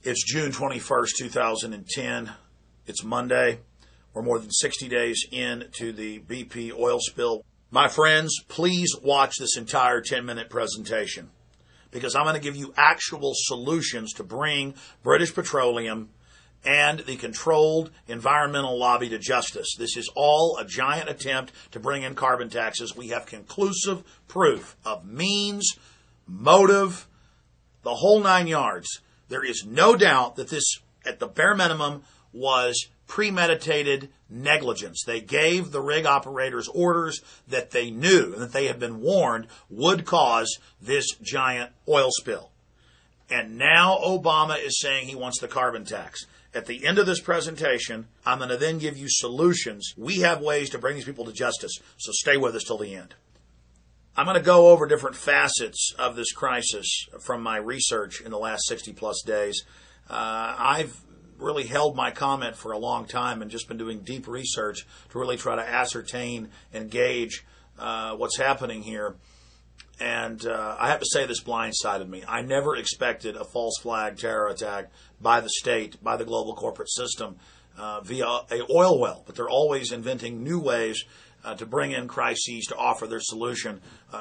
It's June 21st, 2010. It's Monday. We're more than 60 days into the BP oil spill. My friends, please watch this entire 10-minute presentation because I'm going to give you actual solutions to bring British Petroleum and the controlled environmental lobby to justice. This is all a giant attempt to bring in carbon taxes. We have conclusive proof of means, motive, the whole nine yards. There is no doubt that this, at the bare minimum, was premeditated negligence. They gave the rig operators orders that they knew and that they had been warned would cause this giant oil spill. And now Obama is saying he wants the carbon tax. At the end of this presentation, I'm going to then give you solutions. We have ways to bring these people to justice, so stay with us till the end. I'm going to go over different facets of this crisis from my research in the last 60-plus days. I've really held my comment for a long time and just been doing deep research to really try to ascertain and gauge what's happening here. And I have to say this blindsided me. I never expected a false flag terror attack by the state, by the global corporate system via an oil well. But they're always inventing new ways to bring in crises to offer their solution,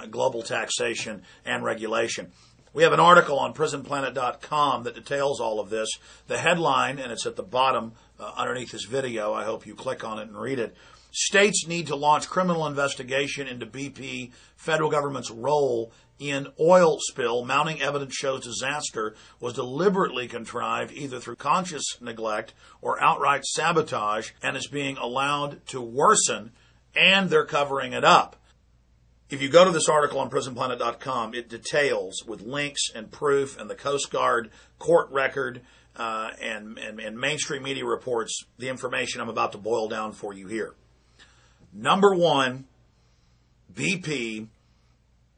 global taxation and regulation. We have an article on prisonplanet.com that details all of this. The headline, and it's at the bottom underneath this video, I hope you click on it and read it. States need to launch criminal investigation into BP, federal government's role in oil spill. Mounting evidence shows disaster was deliberately contrived either through conscious neglect or outright sabotage and is being allowed to worsen, and they're covering it up. If you go to this article on prisonplanet.com, it details with links and proof and the Coast Guard court record and mainstream media reports the information I'm about to boil down for you here. Number one, BP,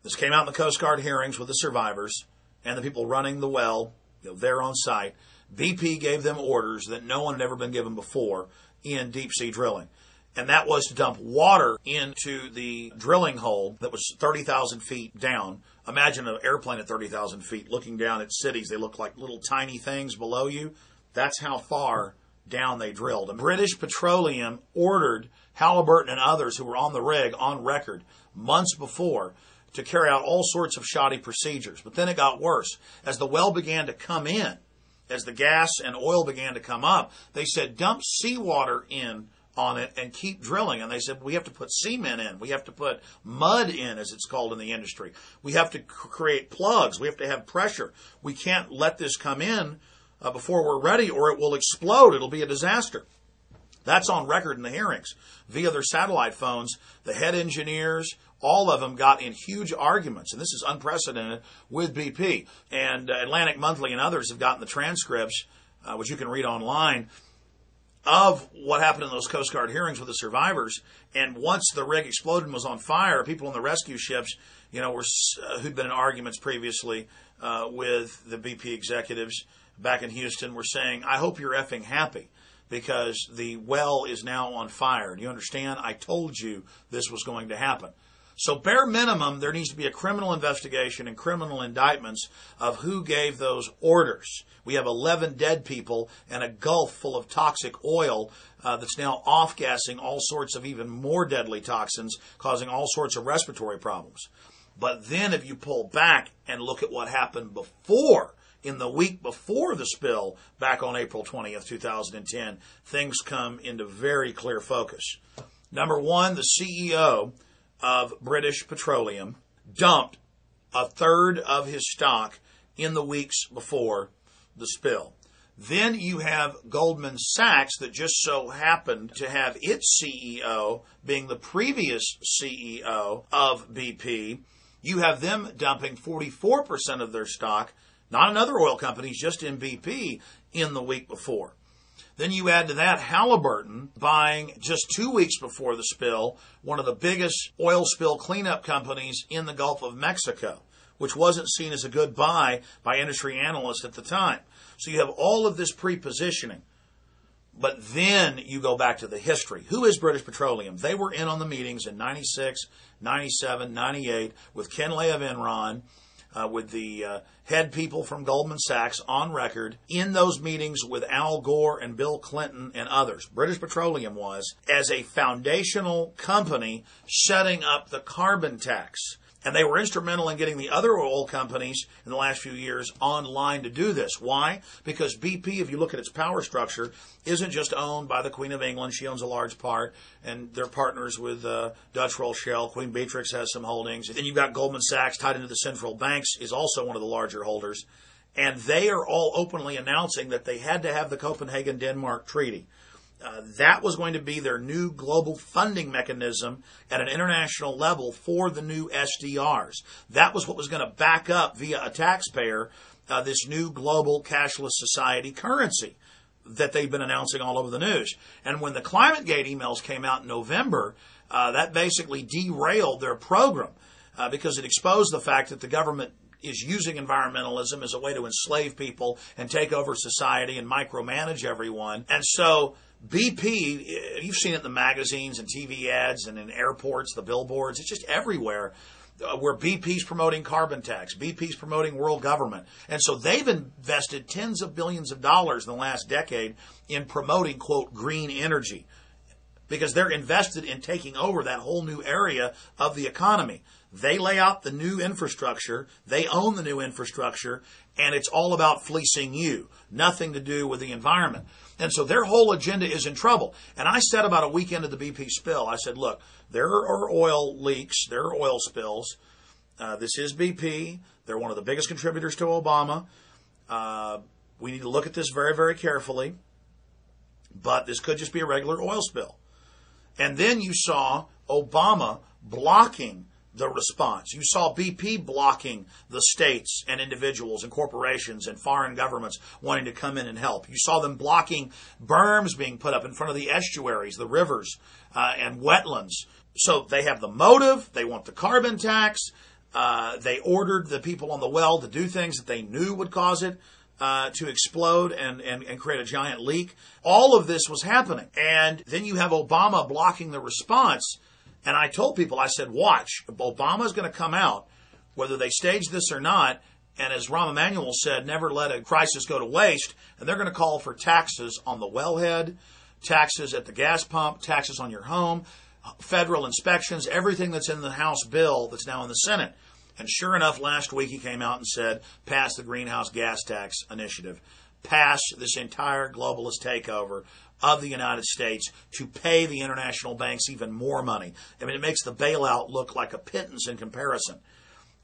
this came out in the Coast Guard hearings with the survivors and the people running the well, there on site. BP gave them orders that no one had ever been given before in deep sea drilling. And that was to dump water into the drilling hole that was 30,000 feet down. Imagine an airplane at 30,000 feet looking down at cities. They look like little tiny things below you. That's how far down they drilled. And British Petroleum ordered Halliburton and others who were on the rig on record months before to carry out all sorts of shoddy procedures. But then it got worse. As the well began to come in, as the gas and oil began to come up, they said dump seawater in on it and keep drilling. And they said, we have to put cement in. We have to put mud in, as it's called in the industry. We have to create plugs. We have to have pressure. We can't let this come in before we're ready or it will explode. It'll be a disaster. That's on record in the hearings. Via their satellite phones, the head engineers, all of them got in huge arguments, and this is unprecedented, with BP. And Atlantic Monthly and others have gotten the transcripts, which you can read online, of what happened in those Coast Guard hearings with the survivors. And once the rig exploded and was on fire, people in the rescue ships, who'd been in arguments previously with the BP executives back in Houston were saying, I hope you're effing happy because the well is now on fire. Do you understand? I told you this was going to happen. So bare minimum, there needs to be a criminal investigation and criminal indictments of who gave those orders. We have 11 dead people and a gulf full of toxic oil that's now off-gassing all sorts of even more deadly toxins, causing all sorts of respiratory problems. But then if you pull back and look at what happened before, in the week before the spill, back on April 20th, 2010, things come into very clear focus. Number one, the CEO of British Petroleum dumped a third of his stock in the weeks before the spill. Then you have Goldman Sachs that just so happened to have its CEO being the previous CEO of BP. You have them dumping 44% of their stock, not in other oil companies, just in BP, in the week before. Then you add to that Halliburton buying just 2 weeks before the spill, one of the biggest oil spill cleanup companies in the Gulf of Mexico, which wasn't seen as a good buy by industry analysts at the time. So you have all of this pre-positioning. But then you go back to the history. Who is British Petroleum? They were in on the meetings in 96, 97, 98 with Ken Lay of Enron, with the head people from Goldman Sachs on record in those meetings with Al Gore and Bill Clinton and others. British Petroleum was, as a foundational company, setting up the carbon tax. And they were instrumental in getting the other oil companies in the last few years online to do this. Why? Because BP, if you look at its power structure, isn't just owned by the Queen of England. She owns a large part, and they're partners with Dutch Rothschild. Queen Beatrix has some holdings. Then you've got Goldman Sachs tied into the central banks, is also one of the larger holders. And they are all openly announcing that they had to have the Copenhagen-Denmark Treaty. That was going to be their new global funding mechanism at an international level for the new SDRs. That was what was going to back up via a taxpayer this new global cashless society currency that they've been announcing all over the news. And when the ClimateGate emails came out in November, that basically derailed their program because it exposed the fact that the government is using environmentalism as a way to enslave people and take over society and micromanage everyone. And so BP, you've seen it in the magazines and TV ads and in airports, the billboards, it's just everywhere where BP's promoting carbon tax, BP's promoting world government. And so they've invested tens of billions of dollars in the last decade in promoting, quote, green energy, because they're invested in taking over that whole new area of the economy. They lay out the new infrastructure, they own the new infrastructure, and it's all about fleecing you. Nothing to do with the environment. And so their whole agenda is in trouble. And I said about a week into the BP spill, I said, look, there are oil leaks, there are oil spills. This is BP. They're one of the biggest contributors to Obama. We need to look at this very, very carefully. But this could just be a regular oil spill. And then you saw Obama blocking the response. You saw BP blocking the states and individuals and corporations and foreign governments wanting to come in and help. You saw them blocking berms being put up in front of the estuaries, the rivers, and wetlands. So they have the motive. They want the carbon tax. They ordered the people on the well to do things that they knew would cause it to explode and create a giant leak. All of this was happening. And then you have Obama blocking the response. And I told people, I said, watch, Obama's going to come out, whether they stage this or not, and as Rahm Emanuel said, never let a crisis go to waste, and they're going to call for taxes on the wellhead, taxes at the gas pump, taxes on your home, federal inspections, everything that's in the House bill that's now in the Senate. And sure enough, last week he came out and said, pass the greenhouse gas tax initiative, pass this entire globalist takeover of the United States to pay the international banks even more money. I mean, it makes the bailout look like a pittance in comparison.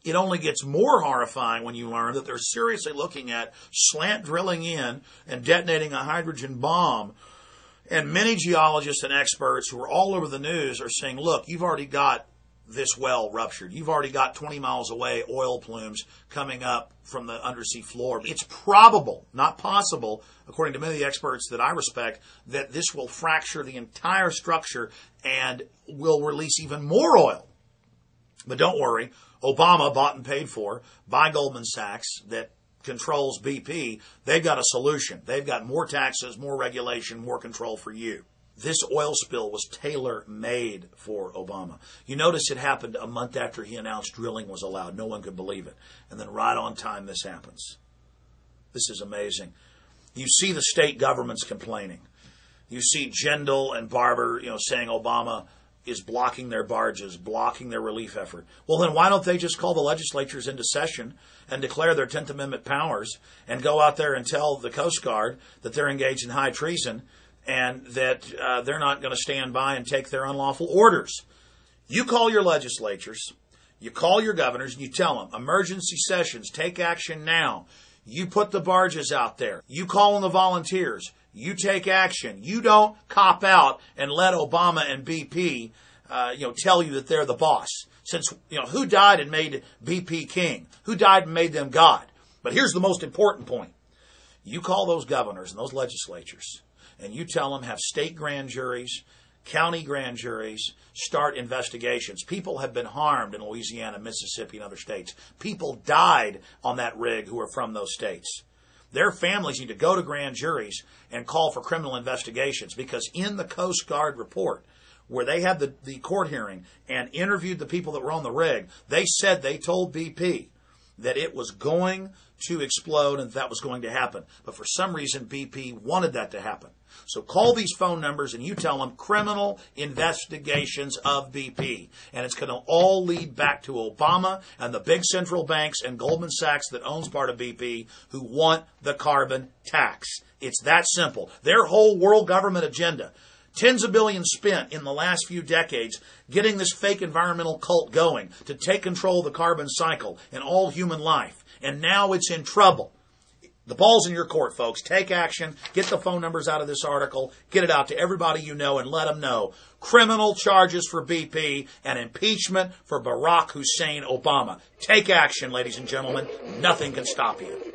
It only gets more horrifying when you learn that they're seriously looking at slant drilling in and detonating a hydrogen bomb. And many geologists and experts who are all over the news are saying, look, you've already got this well ruptured. You've already got 20 miles away oil plumes coming up from the undersea floor. It's probable, not possible, according to many of the experts that I respect, that this will fracture the entire structure and will release even more oil. But don't worry, Obama, bought and paid for by Goldman Sachs, that controls BP, they've got a solution. They've got more taxes, more regulation, more control for you. This oil spill was tailor-made for Obama. You notice it happened a month after he announced drilling was allowed. No one could believe it. And then right on time this happens. This is amazing. You see the state governments complaining. You see Jindal and Barber, saying Obama is blocking their barges, blocking their relief effort. Well, then why don't they just call the legislatures into session and declare their 10th Amendment powers and go out there and tell the Coast Guard that they're engaged in high treason and that they're not going to stand by and take their unlawful orders? You call your legislatures, you call your governors, and you tell them, emergency sessions, take action now. You put the barges out there. You call on the volunteers. You take action. You don't cop out and let Obama and BP, tell you that they're the boss. Since, who died and made BP king? Who died and made them God? But here's the most important point. You call those governors and those legislatures, and you tell them have state grand juries, county grand juries, start investigations. People have been harmed in Louisiana, Mississippi, and other states. People died on that rig who are from those states. Their families need to go to grand juries and call for criminal investigations, because in the Coast Guard report, where they had the court hearing and interviewed the people that were on the rig, they said they told BP that it was going to explode and that was going to happen. But for some reason, BP wanted that to happen. So call these phone numbers and you tell them criminal investigations of BP. And it's going to all lead back to Obama and the big central banks and Goldman Sachs that owns part of BP who want the carbon tax. It's that simple. Their whole world government agenda. Tens of billions spent in the last few decades getting this fake environmental cult going to take control of the carbon cycle and all human life. And now it's in trouble. The ball's in your court, folks. Take action. Get the phone numbers out of this article. Get it out to everybody you know and let them know. Criminal charges for BP and impeachment for Barack Hussein Obama. Take action, ladies and gentlemen. Nothing can stop you.